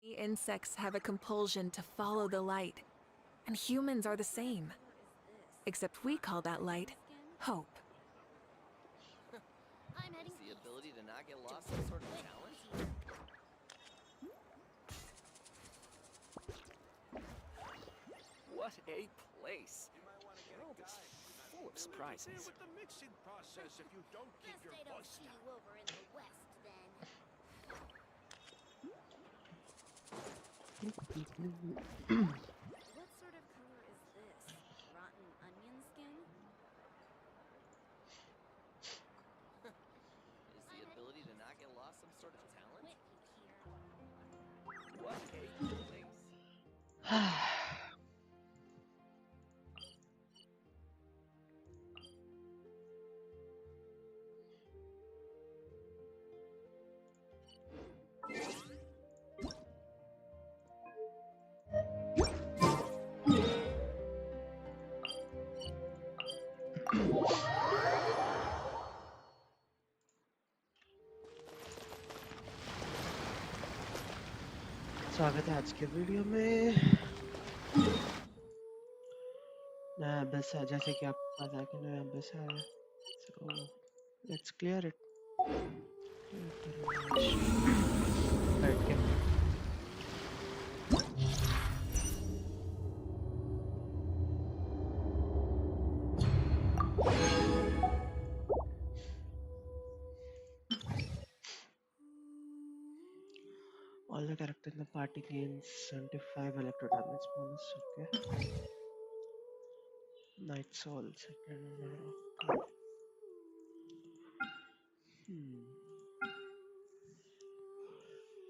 Insects have a compulsion to follow the light, and humans are the same. Except we call that light hope. Is the ability to not get lost some sort of talent? What a place! The world is full of surprises. With the mixing process, if you don't keep your voice down. Over in the west, then. What sort of color is this? Rotten onion skin? Is the ability to not get lost some sort of talent? Here. What a place! स्वागत है आज के video में। नया बस है, जैसे कि आपको पता है कि नया बस है, so let's clear it. बैठ के all the characters in the party gains 75 electro damage bonus. Okay. Night Soul second. Okay.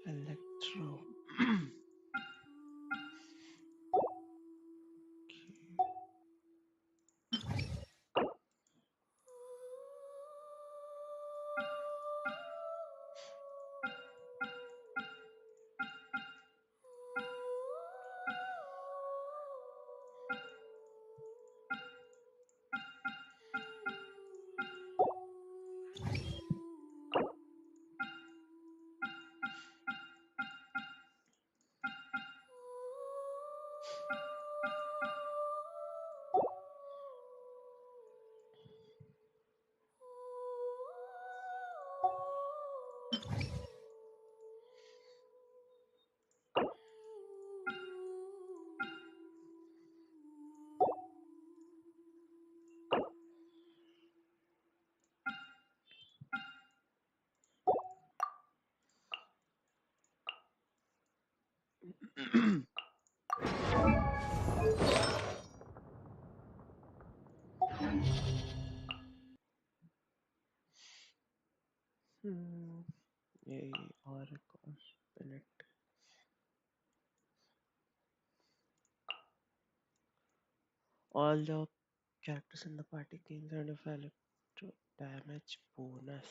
Electro. Yay, और minute. All the characters in the party gain 75 electro damage bonus.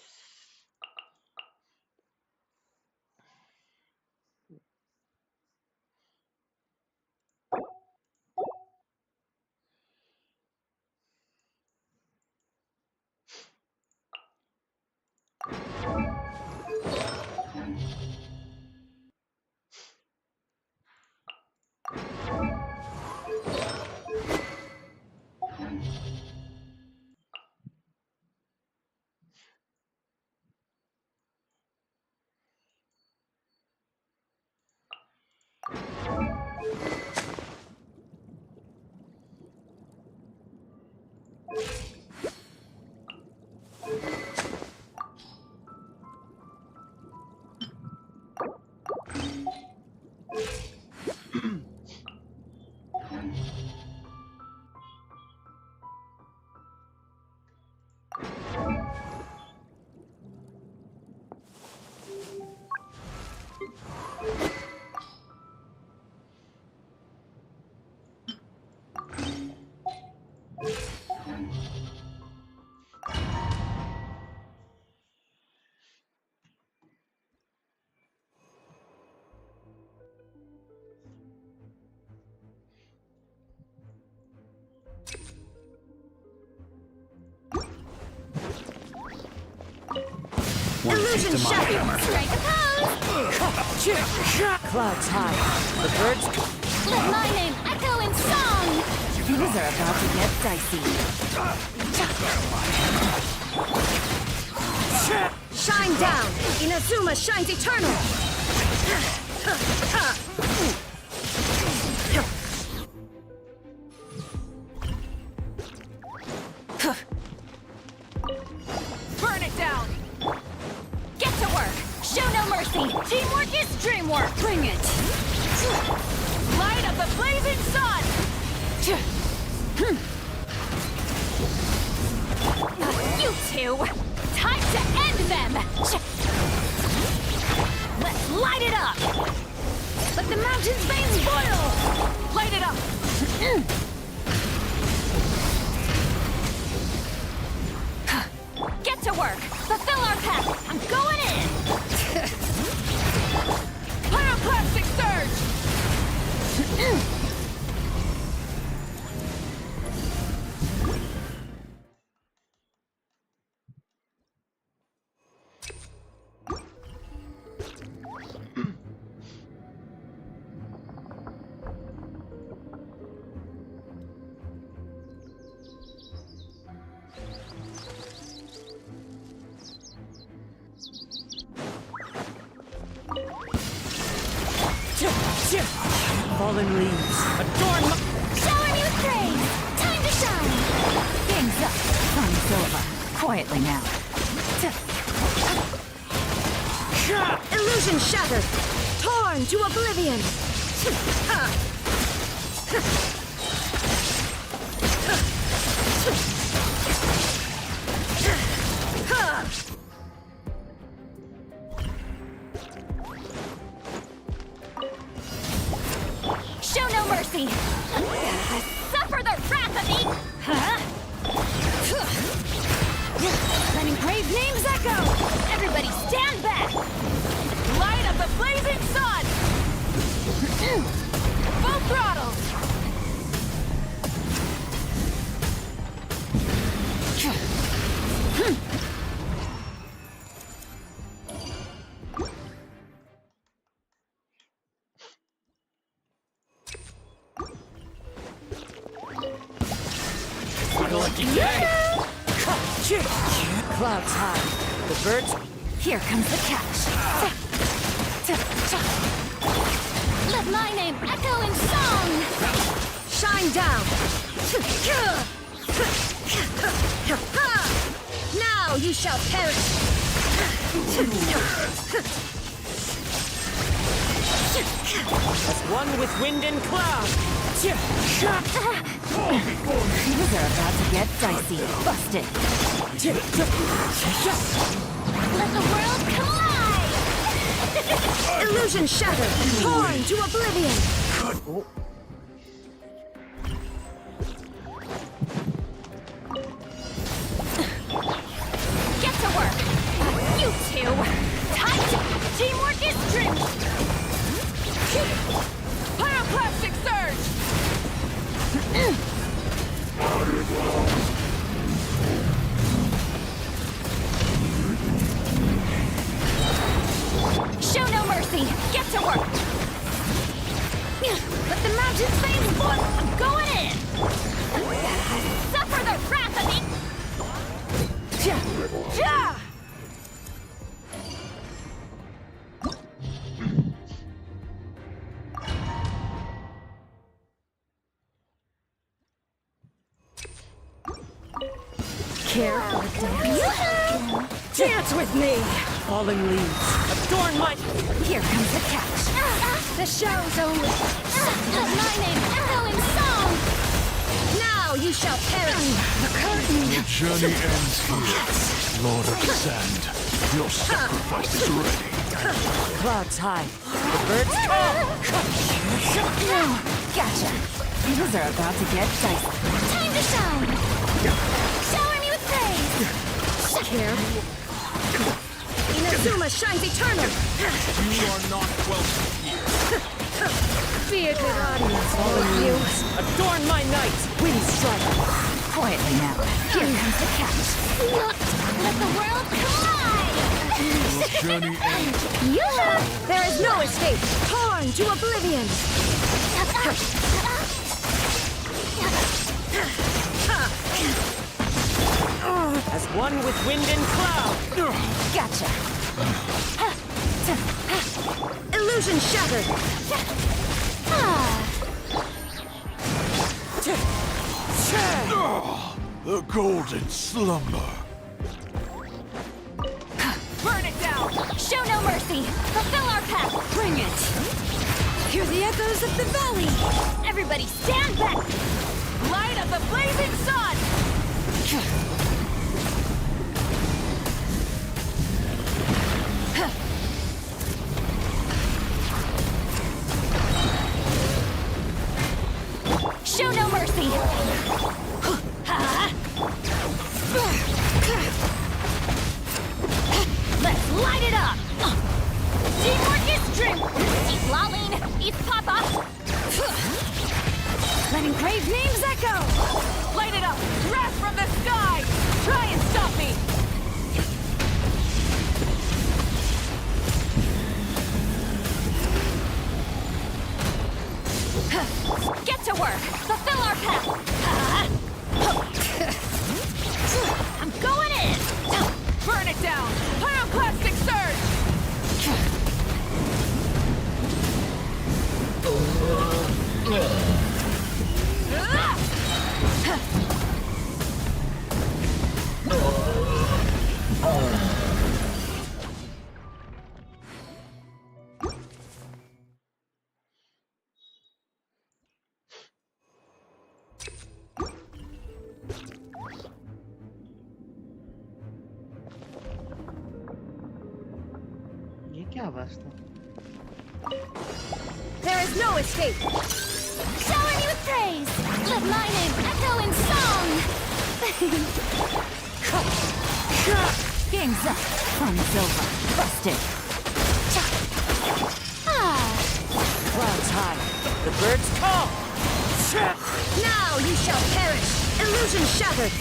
Illusion Shadow! Strike a pose! Clouds high. The birds. Let my name echo in song! Things are about to get dicey. Shine down! Inazuma shines eternal! Burn it down! Get to work! Show no mercy! Teamwork is dreamwork! Bring it! Light of the blazing sun! You two! Time to end them! Let's light it up! Let the mountain's veins boil! Light it up! Get to work! Fulfill our path! I'm going in! Pyroclastic surge! Fallen leaves. Adorn my. Shower me with praise! Time to shine! Things up. Fun's over. Quietly now. Illusion shattered! Torn to oblivion! Show no mercy! Suffer the wrath of me! Letting brave names echo! Everybody stand back! Light of the blazing sun! Full throttle! Clouds high. The birds. Here comes the catch. Let my name echo in song! Shine down! Now you shall perish! As one with wind and cloud. Things are about to get dicey. Busted. Let the world collide! Illusion shattered! Torn to oblivion! Get to work! You two! Time to... Teamwork is dream! Pyroclastic surge! Show no mercy! Get to work! Let the mountain's veins boil! I'm going in! Suffer the wrath of me! Care for a dance? Dance with me! Falling leaves. Adorn my. Here comes the catch. The show's only. Let my name echo in song! Now you shall perish! The curtain! The journey ends here. Lord of the Sand, your sacrifice is ready. Clouds high. The birds. Gotcha! Things are about to get dicey. Time to shine! Shower me with praise! Care. Inazuma shines eternal! You are not welcome here. Bearded audience, Fallen leaves. Adorn my night. Wind strike. Quietly now. Here comes the catch. Let the world collide! Journey ends. There is no escape! Torn to oblivion! As one with wind and cloud. Gotcha! Illusion shattered! The golden slumber. Burn it down! Show no mercy! Fulfill our path! Bring it! Hear the echoes of the valley! Everybody stand back! Light of the blazing sun! Show no mercy! Let's light it up! Teamwork is strength! Eat Laline! Eat Papa! Letting crave names echo! Light it up! Wrath from the sky! Try and stop me! Get to work! Fulfill our path! I'm going in! Burn it down! Pyroclastic surge! ये क्या आवाज था? There is no escape! Shower me with praise! Let my name echo in song! Game's up! Fun silver! Busted! Clouds high. The birds call. Now you shall perish! Illusion shattered!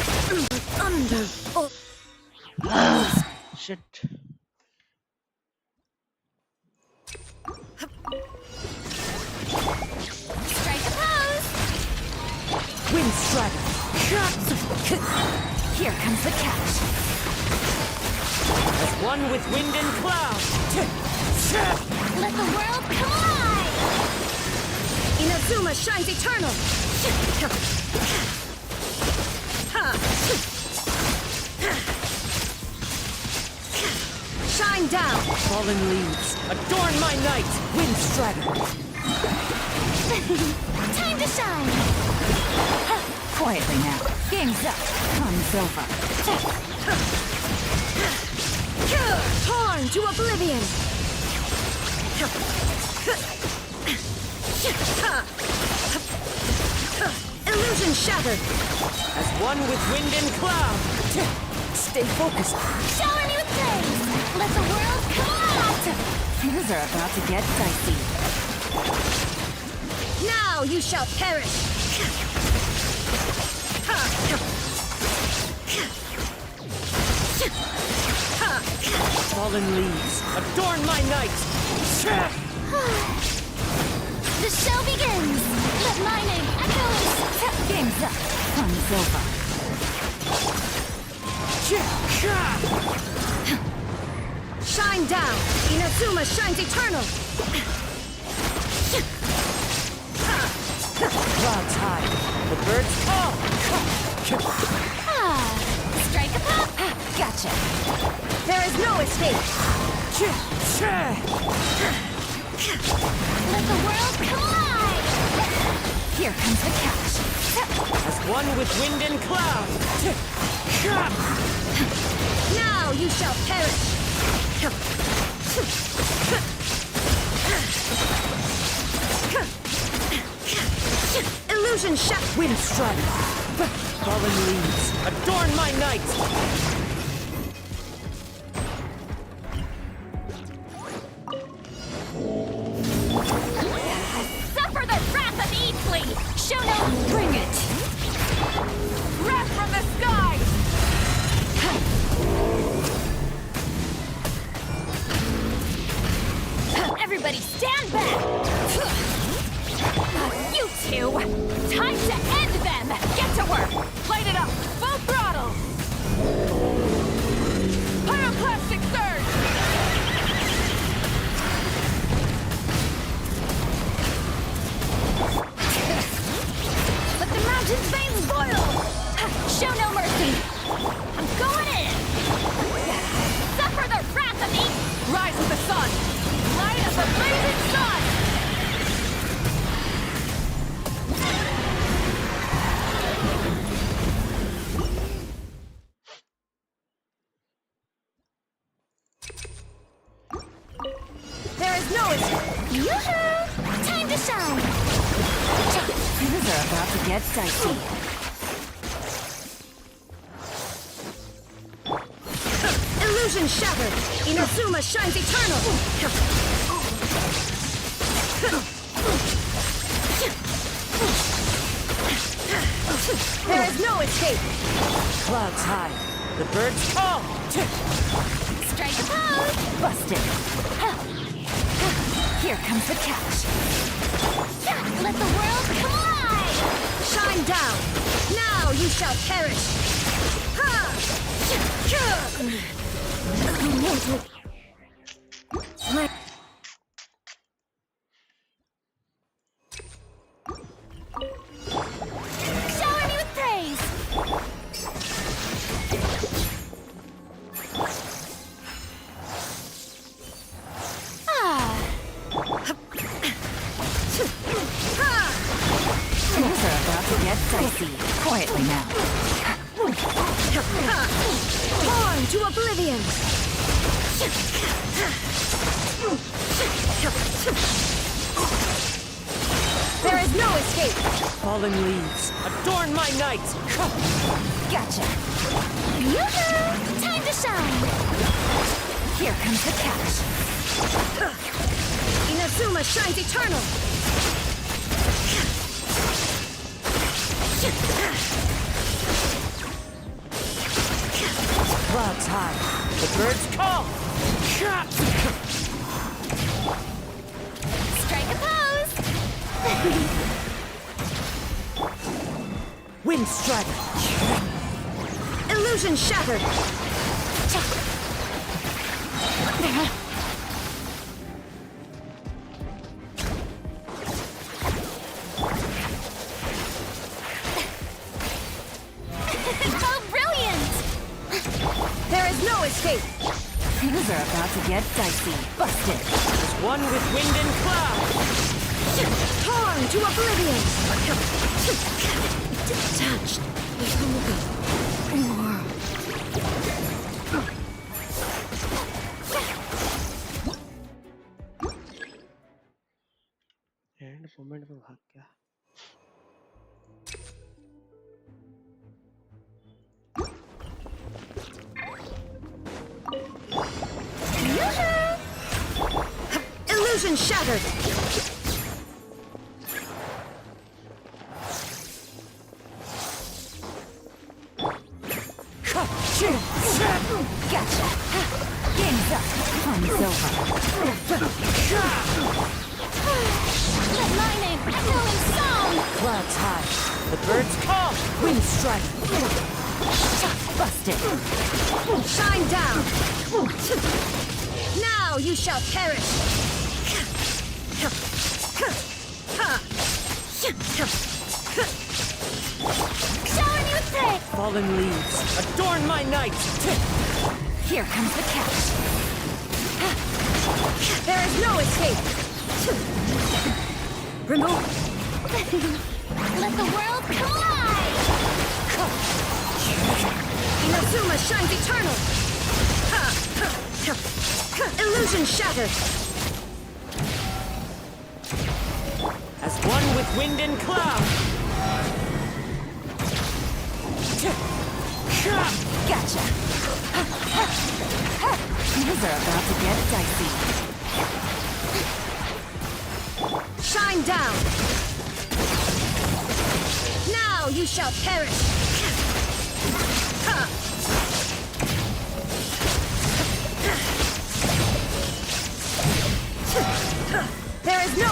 Under... Shit. Strike a pose! Wind strider. Here comes the catch! As one with wind and cloud. Let the world collide! Inazuma shines eternal! Shine down! Fallen leaves. Adorn my night. Wind strider. Time to shine! Quietly now. Game's up. Comes over. Torn to oblivion! Illusion shattered! As one with wind and cloud. Stay focused. Shower me with praise! Let the world collide! Things are about to get dicey. Now you shall perish! Fallen leaves. Adorn my night. The show begins! Let my name echo in... Game's up. Fun's over. Shine down! Inazuma shines eternal! Clouds high. The birds call. Strike a pop! Gotcha! There is no escape! Let the world collide! Here comes the catch! As one with wind and cloud. Now you shall perish! Illusion shot! Wind strider. Fallen leaves. Adorn my night. Suffer the wrath of Eatsley! Show no... Bring it! Wrath from the sky! Time to end them! Get to work! Light it up! Full throttle! Pyroclastic surge! Let the mountain's veins boil! Show no mercy! I'm going in! Suffer the wrath of me! Rise with the sun! Light of the blazing sun! There is no escape! Yoo-hoo! Time to shine! Things are about to get dicey. Illusion shattered! Inazuma shines eternal! There is no escape! Clouds high. The birds call. Strike a pose! Busted! Here comes the catch! Let the world collide! Shine down! Now you shall perish! Shower me with praise! Things are about to get dicey. Quietly now. Born to oblivion! There is no escape! Fallen leaves. Adorn my night. Gotcha! Yoo-hoo! Time to shine! Here comes the catch. Inazuma shines eternal! Clouds high. The birds call. Strike a pose! Wind strider. Illusion shattered! Oh, brilliant! There is no escape! Things are about to get dicey. Busted! There's one with wind and cloud. Torn to oblivion! Detached from the world. End moment में भाग गया। Illusion shattered! Gotcha! Game's up! Fun's over! Let my name echo in song! Clouds high. The birds call. Wind strike. Busted! Shine down! Now you shall perish! Shower me with praise! Fallen leaves. Adorn my night. Here comes the catch! There is no escape! Remove! Let the world collide! Inazuma shines eternal! Illusion shattered! As one with wind and cloud. Gotcha! Things are about to get dicey. Shine down! Now you shall perish! There is no...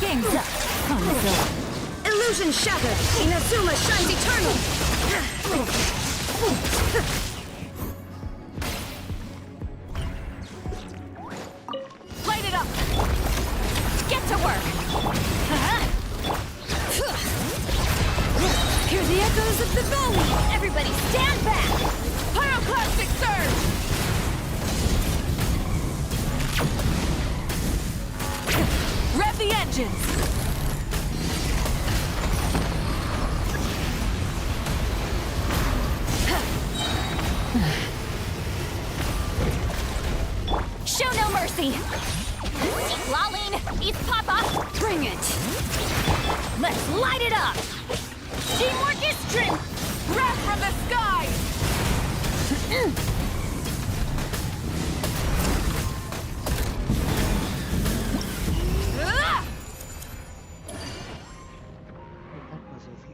Game's up. Console. Illusion shattered! Inazuma shines eternal! Light it up! Get to work! Hear the echoes of the valley! Everybody stand back! Pyroclastic surge! Rev the engines! Show no mercy! Lolene, eat Papa! Bring it! Let's light it up! Teamwork is strength! Wrath from the sky! That was easy.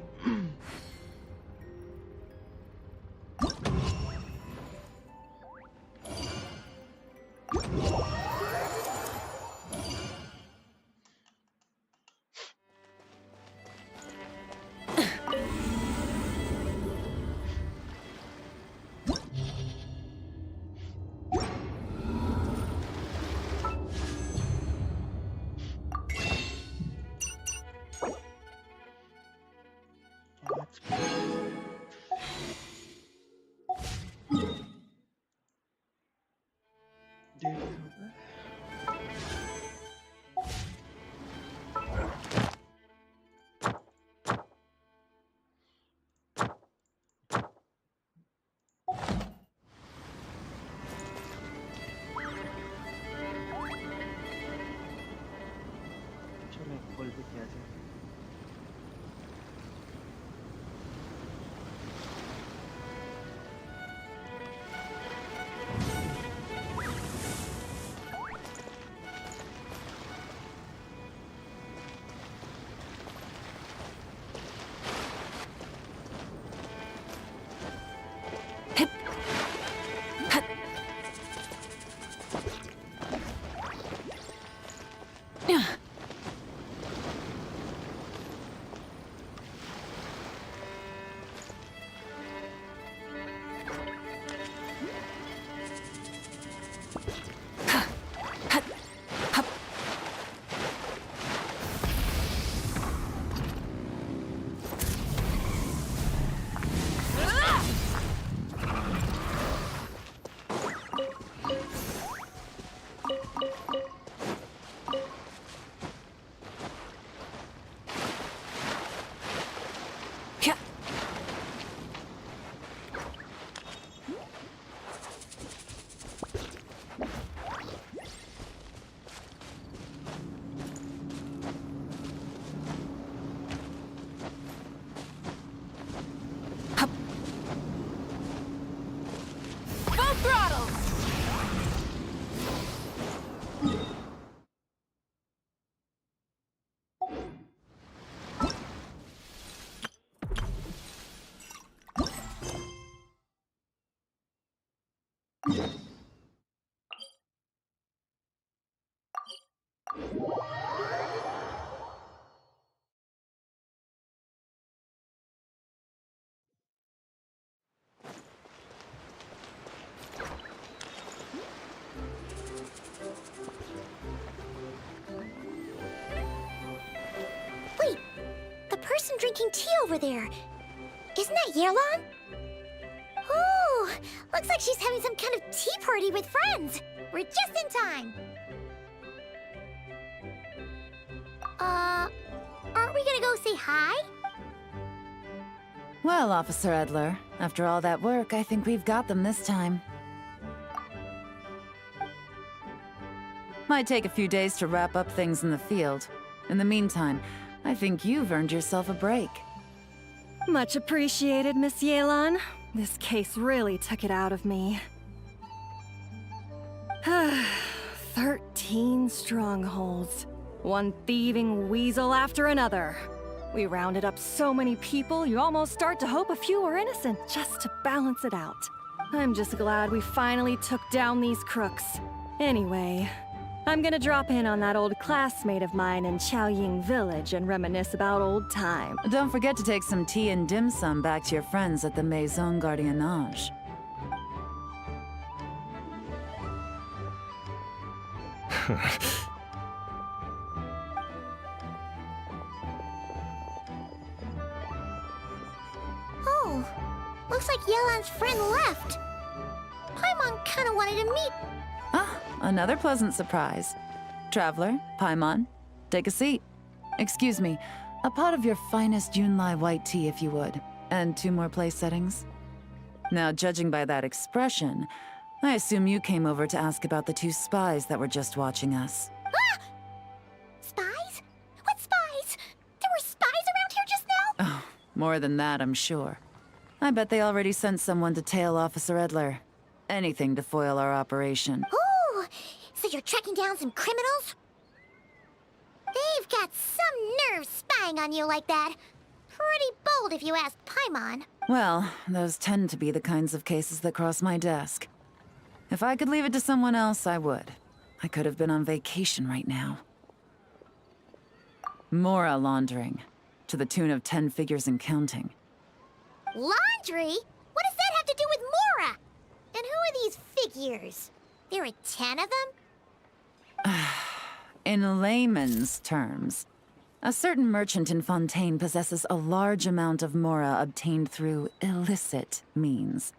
That's good. Did you चलो call पे किया जाए Wait, the person drinking tea over there. Isn't that Yearlon? Oh, looks like she's having some kind of tea party with friends. We're just in time. Aren't we gonna go say hi? Well, Officer Edler, after all that work, I think we've got them this time. Might take a few days to wrap up things in the field. In the meantime, I think you've earned yourself a break. Much appreciated, Miss Yelan. This case really took it out of me. 13 strongholds. One thieving weasel after another. We rounded up so many people, you almost start to hope a few were innocent, just to balance it out. I'm just glad we finally took down these crooks. Anyway, I'm gonna drop in on that old classmate of mine in Chaoying Village and reminisce about old times. Don't forget to take some tea and dim sum back to your friends at the Maison Gardiennage. Oh, looks like Yelan's friend left. Paimon kinda wanted to meet. Ah, another pleasant surprise. Traveler, Paimon, take a seat. Excuse me, a pot of your finest Yunlai white tea if you would, and 2 more place settings. Now, judging by that expression, I assume you came over to ask about the 2 spies that were just watching us. Spies? What spies? There were spies around here just now? Oh, more than that, I'm sure. I bet they already sent someone to tail Officer Edler. Anything to foil our operation. Ooh, so you're tracking down some criminals? They've got some nerve spying on you like that. Pretty bold if you ask Paimon. Well, those tend to be the kinds of cases that cross my desk. If I could leave it to someone else, I would. I could have been on vacation right now. Mora laundering, to the tune of 10 figures and counting. Laundry? What does that have to do with Mora? And who are these figures? There are 10 of them? In layman's terms, a certain merchant in Fontaine possesses a large amount of Mora obtained through illicit means.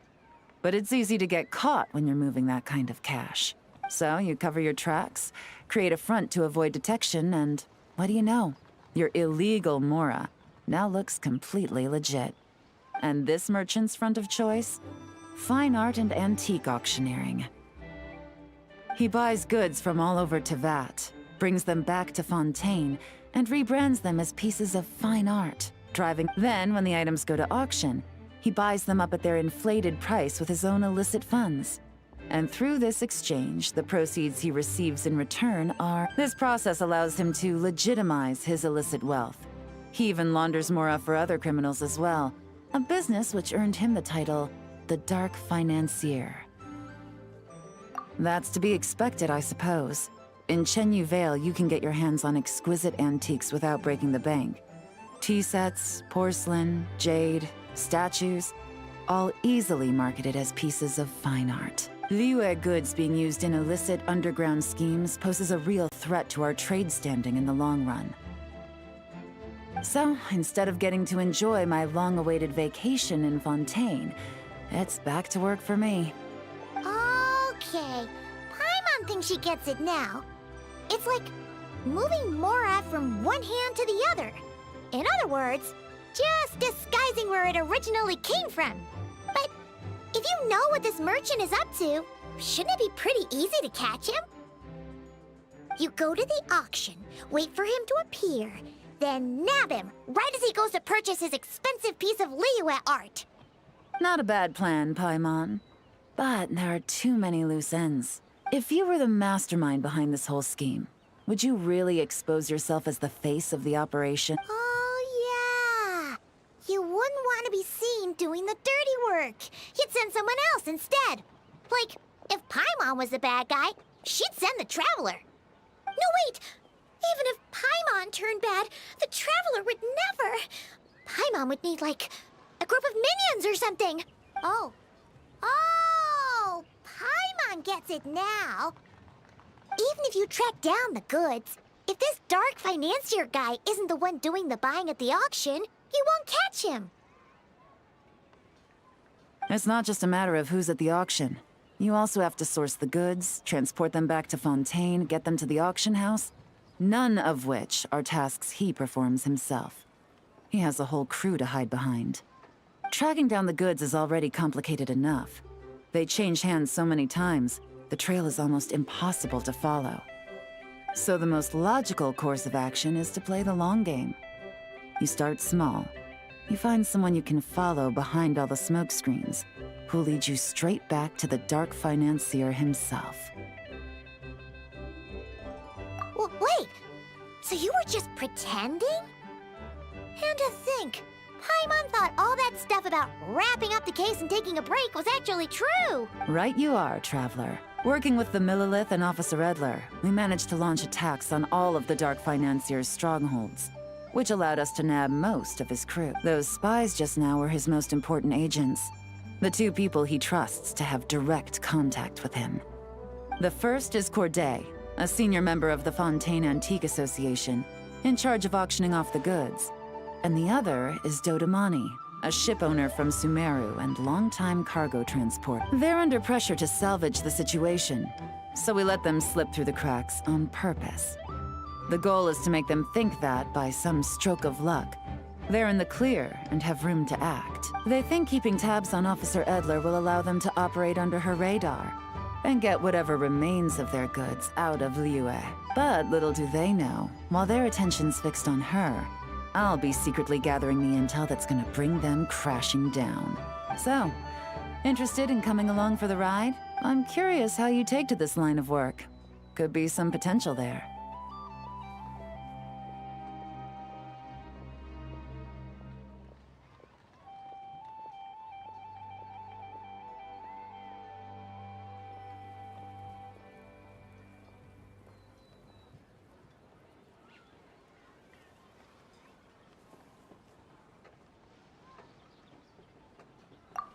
But it's easy to get caught when you're moving that kind of cash. So you cover your tracks, create a front to avoid detection, and what do you know? Your illegal Mora now looks completely legit. And this merchant's front of choice? Fine art and antique auctioneering. He buys goods from all over Tevat, brings them back to Fontaine, and rebrands them as pieces of fine art, driving. Then, when the items go to auction, he buys them up at their inflated price with his own illicit funds. And through this exchange, the proceeds he receives in return are... This process allows him to legitimize his illicit wealth. He even launders Mora for other criminals as well, a business which earned him the title, the Dark Financier. That's to be expected, I suppose. In Chenyu Vale, you can get your hands on exquisite antiques without breaking the bank. Tea sets, porcelain, jade, statues, all easily marketed as pieces of fine art. Liyue goods being used in illicit underground schemes poses a real threat to our trade standing in the long run. So, instead of getting to enjoy my long-awaited vacation in Fontaine, it's back to work for me. Okay, Paimon thinks she gets it now. It's like moving Mora from one hand to the other. In other words, just disguising where it originally came from. But if you know what this merchant is up to, shouldn't it be pretty easy to catch him? You go to the auction, wait for him to appear, then nab him right as he goes to purchase his expensive piece of Liyue art. Not a bad plan, Paimon. But there are too many loose ends. If you were the mastermind behind this whole scheme, would you really expose yourself as the face of the operation? Oh, yeah. You wouldn't want to be seen doing the dirty work. You'd send someone else instead. Like, if Paimon was the bad guy, she'd send the Traveler. No, wait! Even if Paimon turned bad, the Traveler would never. Paimon would need, like, a group of minions or something. Oh, Paimon gets it now. Even if you track down the goods, if this dark financier guy isn't the one doing the buying at the auction, you won't catch him. It's not just a matter of who's at the auction. You also have to source the goods, transport them back to Fontaine, get them to the auction house, none of which are tasks he performs himself. He has a whole crew to hide behind. Tracking down the goods is already complicated enough. They change hands so many times, the trail is almost impossible to follow. So the most logical course of action is to play the long game. You start small. You find someone you can follow behind all the smoke screens, who'll lead you straight back to the dark financier himself. Wait, so you were just pretending? And to think, Paimon thought all that stuff about wrapping up the case and taking a break was actually true. Right you are, Traveler. Working with the Millilith and Officer Edler, we managed to launch attacks on all of the Dark Financier's strongholds, which allowed us to nab most of his crew. Those spies just now were his most important agents, the two people he trusts to have direct contact with him. The first is Corday, a senior member of the Fontaine Antique Association, in charge of auctioning off the goods. And the other is Dodamani, a ship owner from Sumeru and longtime cargo transport. They're under pressure to salvage the situation, so we let them slip through the cracks on purpose. The goal is to make them think that, by some stroke of luck, they're in the clear and have room to act. They think keeping tabs on Officer Edler will allow them to operate under her radar and get whatever remains of their goods out of Liyue. But little do they know, while their attention's fixed on her, I'll be secretly gathering the intel that's gonna bring them crashing down. So, interested in coming along for the ride? I'm curious how you take to this line of work. Could be some potential there.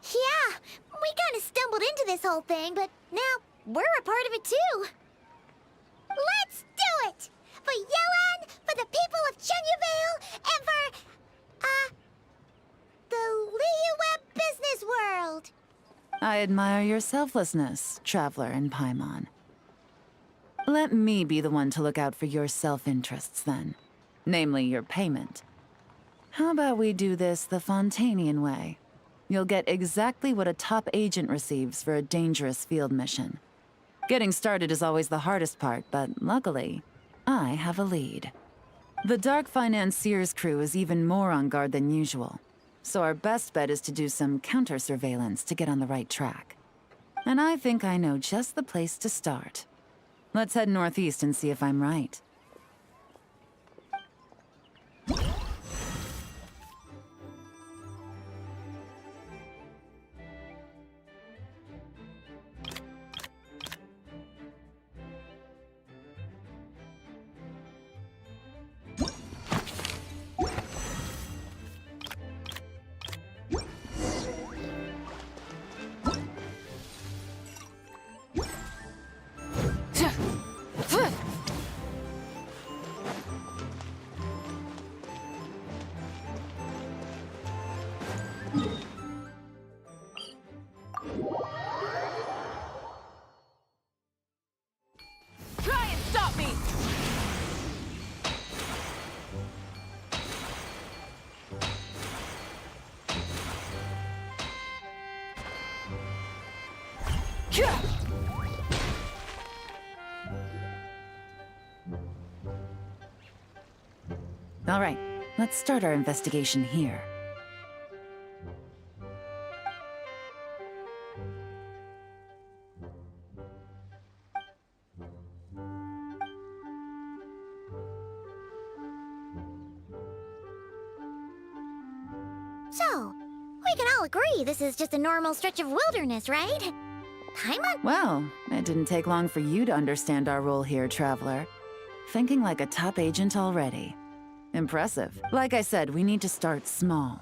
Yeah, we kinda stumbled into this whole thing, but now we're a part of it too. Let's do it! For Yelan, for the people of Chenyavale, and for, the Liyue business world! I admire your selflessness, Traveler in Paimon. Let me be the one to look out for your self-interests, then. Namely, your payment. How about we do this the Fontainian way? You'll get exactly what a top agent receives for a dangerous field mission. Getting started is always the hardest part, but luckily, I have a lead. The Dark Financier's crew is even more on guard than usual, so our best bet is to do some counter-surveillance to get on the right track. And I think I know just the place to start. Let's head northeast and see if I'm right. Try and stop me! All right, let's start our investigation here. So, we can all agree this is just a normal stretch of wilderness, right? Paimon? Well, it didn't take long for you to understand our role here, Traveler. Thinking like a top agent already. Impressive. Like I said, we need to start small.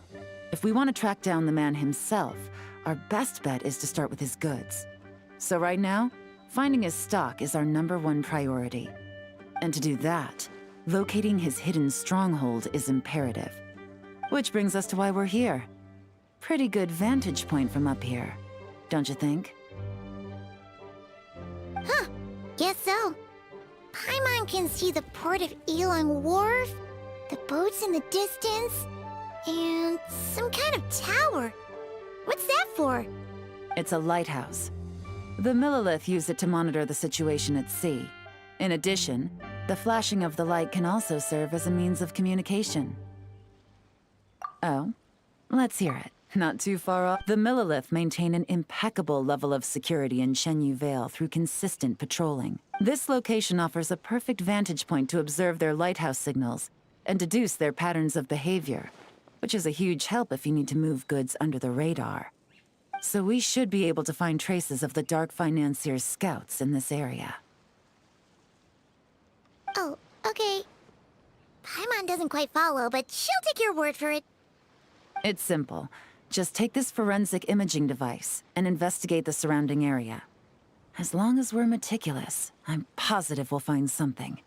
If we want to track down the man himself, our best bet is to start with his goods. So right now, finding his stock is our #1 priority. And to do that, locating his hidden stronghold is imperative. Which brings us to why we're here. Pretty good vantage point from up here, don't you think? Huh, guess so. Paimon can see the port of Elon Wharf, the boats in the distance, and some kind of tower. What's that for? It's a lighthouse. The Millilith use it to monitor the situation at sea. In addition, the flashing of the light can also serve as a means of communication. Oh, let's hear it. Not too far off. The Millilith maintain an impeccable level of security in Shenyu Vale through consistent patrolling. This location offers a perfect vantage point to observe their lighthouse signals and deduce their patterns of behavior, which is a huge help if you need to move goods under the radar. So we should be able to find traces of the Dark Financier's scouts in this area. Oh, okay. Paimon doesn't quite follow, but she'll take your word for it. It's simple. Just take this forensic imaging device and investigate the surrounding area. As long as we're meticulous, I'm positive we'll find something.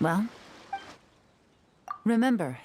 Well, remember,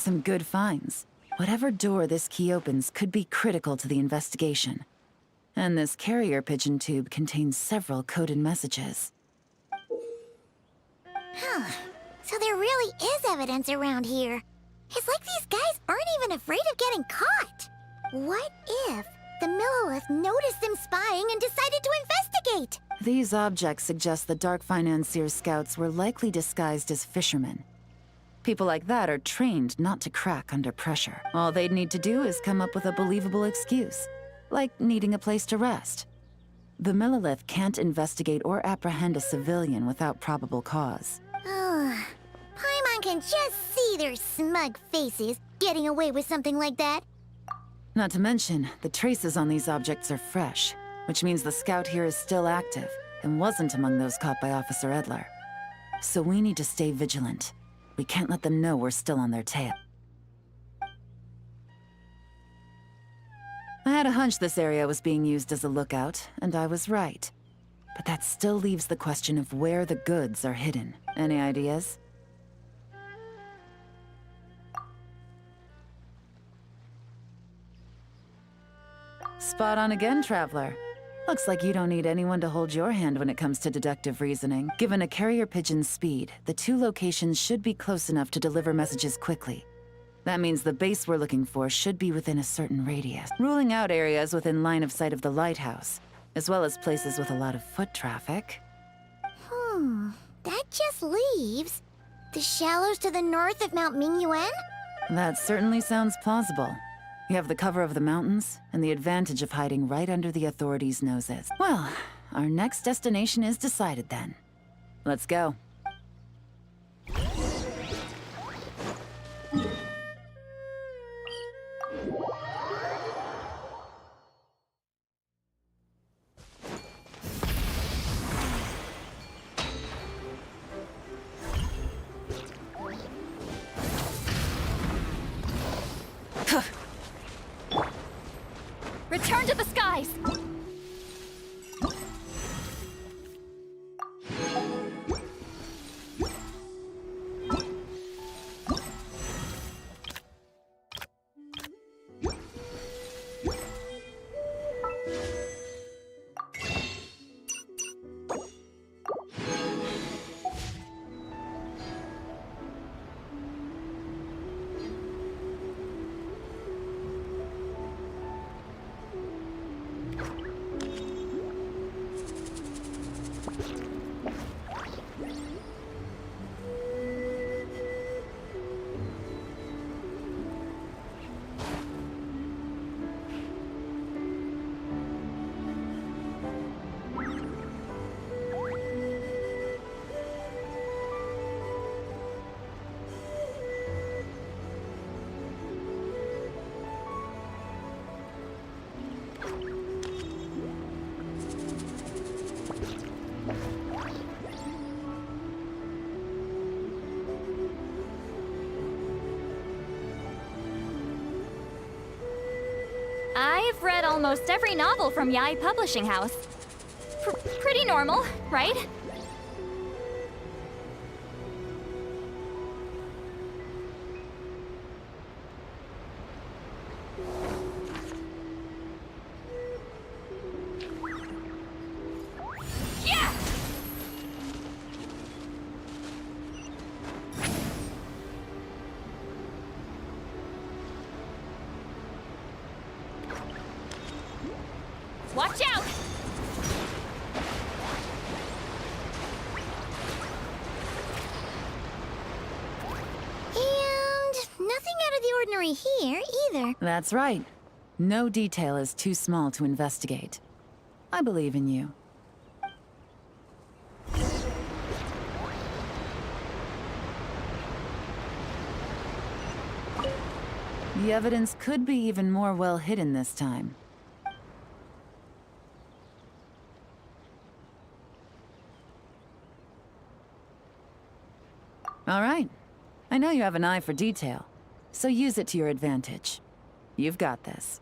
some good finds. Whatever door this key opens could be critical to the investigation. And this carrier pigeon tube contains several coded messages. Huh. So there really is evidence around here. It's like these guys aren't even afraid of getting caught. What if the Millilith noticed them spying and decided to investigate? These objects suggest the Dark Financier's scouts were likely disguised as fishermen. People like that are trained not to crack under pressure. All they'd need to do is come up with a believable excuse, like needing a place to rest. The Millilith can't investigate or apprehend a civilian without probable cause. Oh, Paimon can just see their smug faces getting away with something like that. Not to mention, the traces on these objects are fresh, which means the scout here is still active and wasn't among those caught by Officer Edler. So we need to stay vigilant. We can't let them know we're still on their tail. I had a hunch this area was being used as a lookout, and I was right. But that still leaves the question of where the goods are hidden. Any ideas? Spot on again, Traveler. Looks like you don't need anyone to hold your hand when it comes to deductive reasoning. Given a carrier pigeon's speed, the two locations should be close enough to deliver messages quickly. That means the base we're looking for should be within a certain radius, ruling out areas within line of sight of the lighthouse, as well as places with a lot of foot traffic. That just leaves the shallows to the north of Mount Mingyuan? That certainly sounds plausible. You have the cover of the mountains, and the advantage of hiding right under the authorities' noses. Well, our next destination is decided then. Let's go. Return to the skies! I've read almost every novel from Yae Publishing House. Pretty normal, right? Yeah! Watch out! And nothing out of the ordinary here, either. That's right. No detail is too small to investigate. I believe in you. The evidence could be even more well hidden this time. All right. I know you have an eye for detail, so use it to your advantage. You've got this.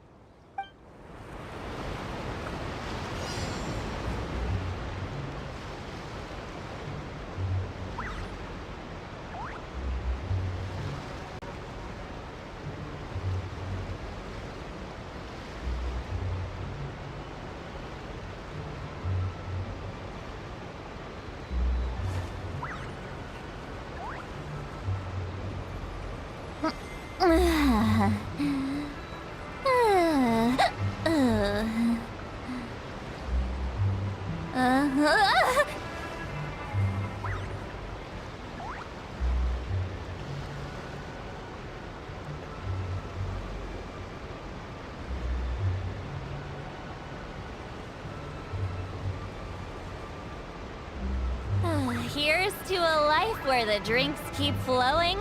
Here's to a life where the drinks keep flowing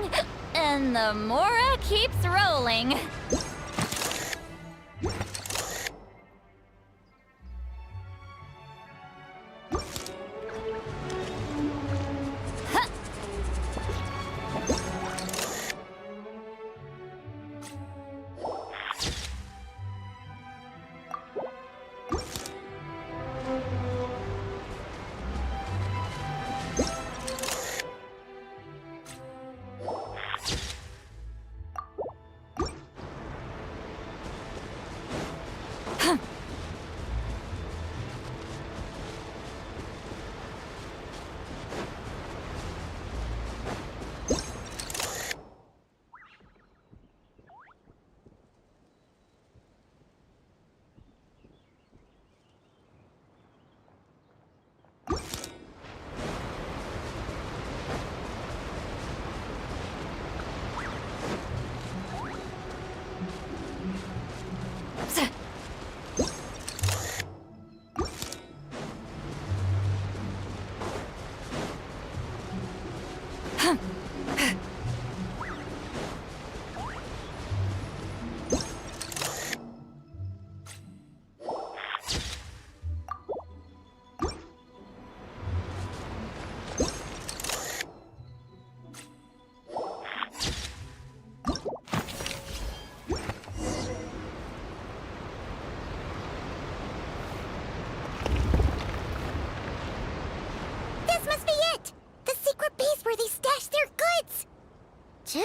and the Mora keeps rolling.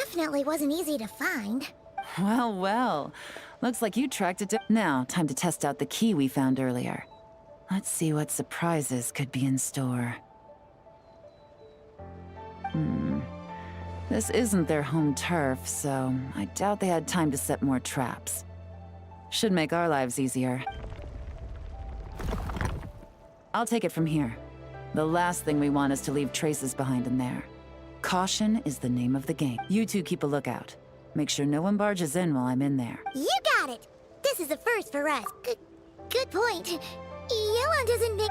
definitely wasn't easy to find. Well, well. Looks like you tracked it down. Now, time to test out the key we found earlier. Let's see what surprises could be in store. This isn't their home turf, so I doubt they had time to set more traps. Should make our lives easier. I'll take it from here. The last thing we want is to leave traces behind in there. Caution is the name of the game. You two keep a lookout. Make sure no one barges in while I'm in there. You got it! This is a first for us. Good point. Yelan doesn't make...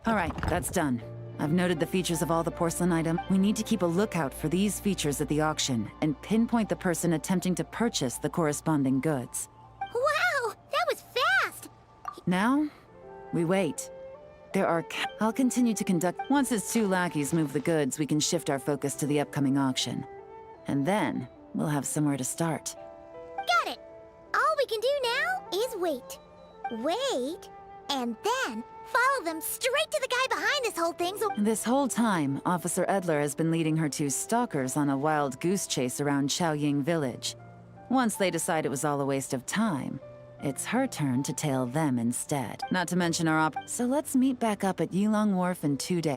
All right, that's done. I've noted the features of all the porcelain items. We need to keep a lookout for these features at the auction and pinpoint the person attempting to purchase the corresponding goods. Wow! That was fast! Now, we wait. I'll continue to conduct. Once his two lackeys move the goods, we can shift our focus to the upcoming auction. And then, we'll have somewhere to start. Got it! All we can do now is wait. Wait, and then follow them straight to the guy behind this whole thing so... This whole time, Officer Edler has been leading her two stalkers on a wild goose chase around Chaoying Village. Once they decide it was all a waste of time, it's her turn to tail them instead. Not to mention our So let's meet back up at Yilong Wharf in 2 days.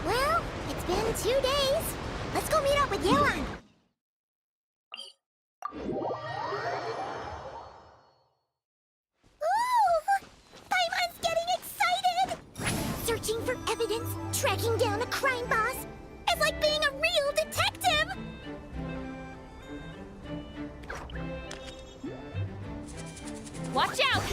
Well, it's been 2 days. Let's go meet up with Yelan. Ooh! Paimon's getting excited! Searching for evidence, tracking down a crime boss. It's like being a real detective! Watch out!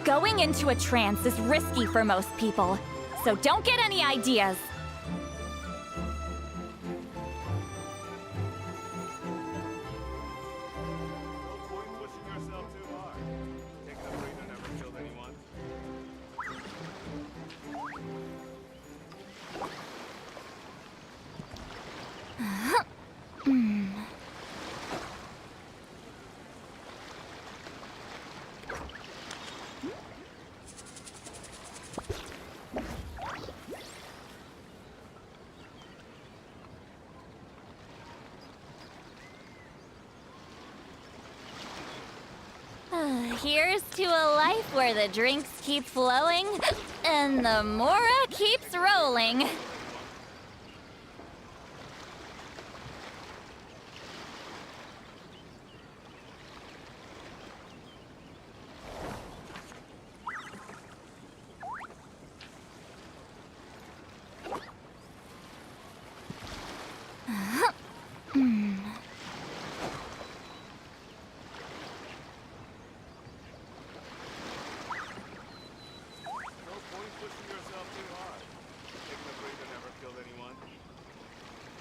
Going into a trance is risky for most people, so don't get any ideas. Here's to a life where the drinks keep flowing and the Mora keeps rolling.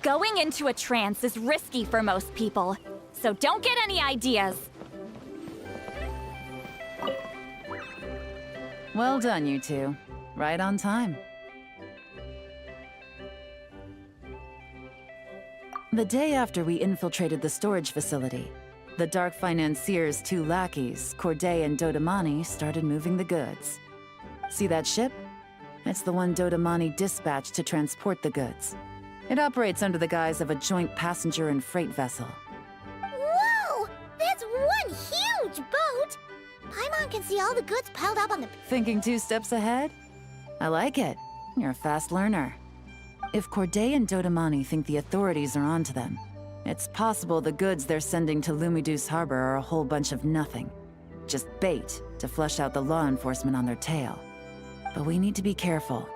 Going into a trance is risky for most people, so don't get any ideas. Well done, you two. Right on time. The day after we infiltrated the storage facility, the Dark Financier's two lackeys, Corday and Dodamani, started moving the goods. See that ship? It's the one Dodamani dispatched to transport the goods. It operates under the guise of a joint passenger and freight vessel. Whoa! That's one huge boat! Paimon can see all the goods piled up on the... Thinking 2 steps ahead? I like it. You're a fast learner. If Corday and Dodamani think the authorities are onto them, it's possible the goods they're sending to Lumidus Harbor are a whole bunch of nothing. Just bait to flush out the law enforcement on their tail. But we need to be careful.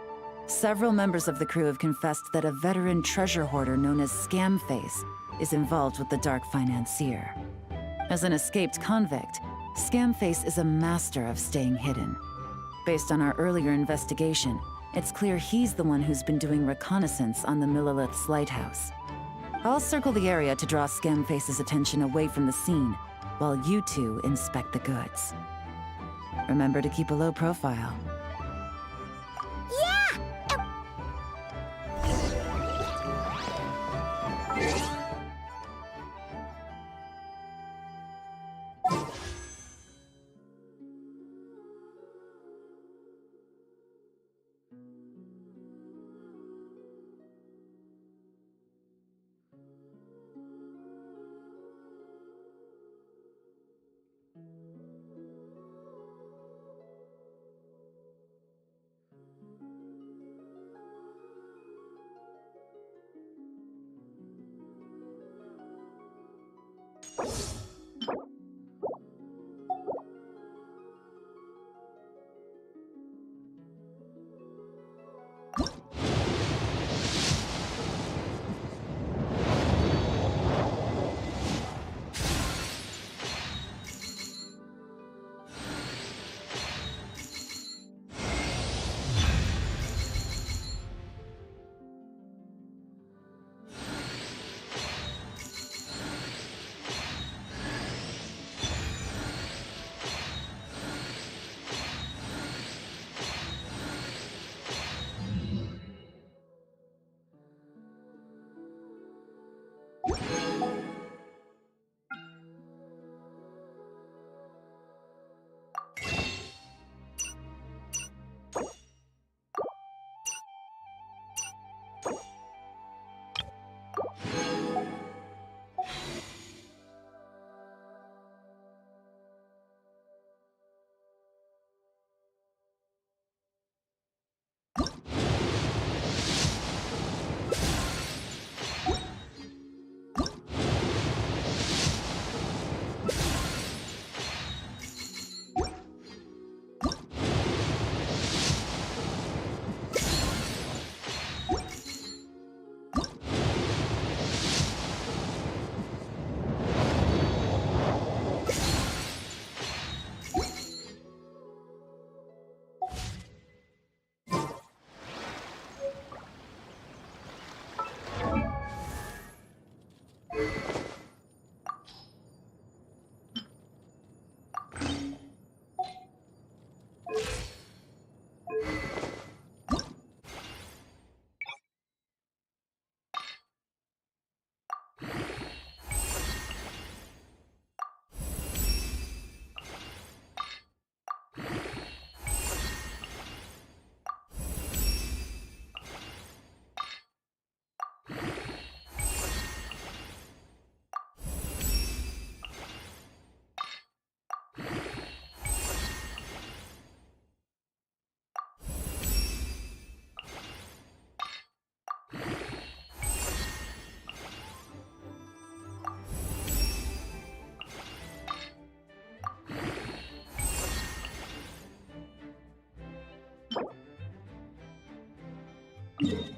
Several members of the crew have confessed that a veteran treasure hoarder known as Scamface is involved with the Dark Financier. As an escaped convict, Scamface is a master of staying hidden. Based on our earlier investigation, it's clear he's the one who's been doing reconnaissance on the Millilith's lighthouse. I'll circle the area to draw Scamface's attention away from the scene, while you two inspect the goods. Remember to keep a low profile. Yeah! Yeah!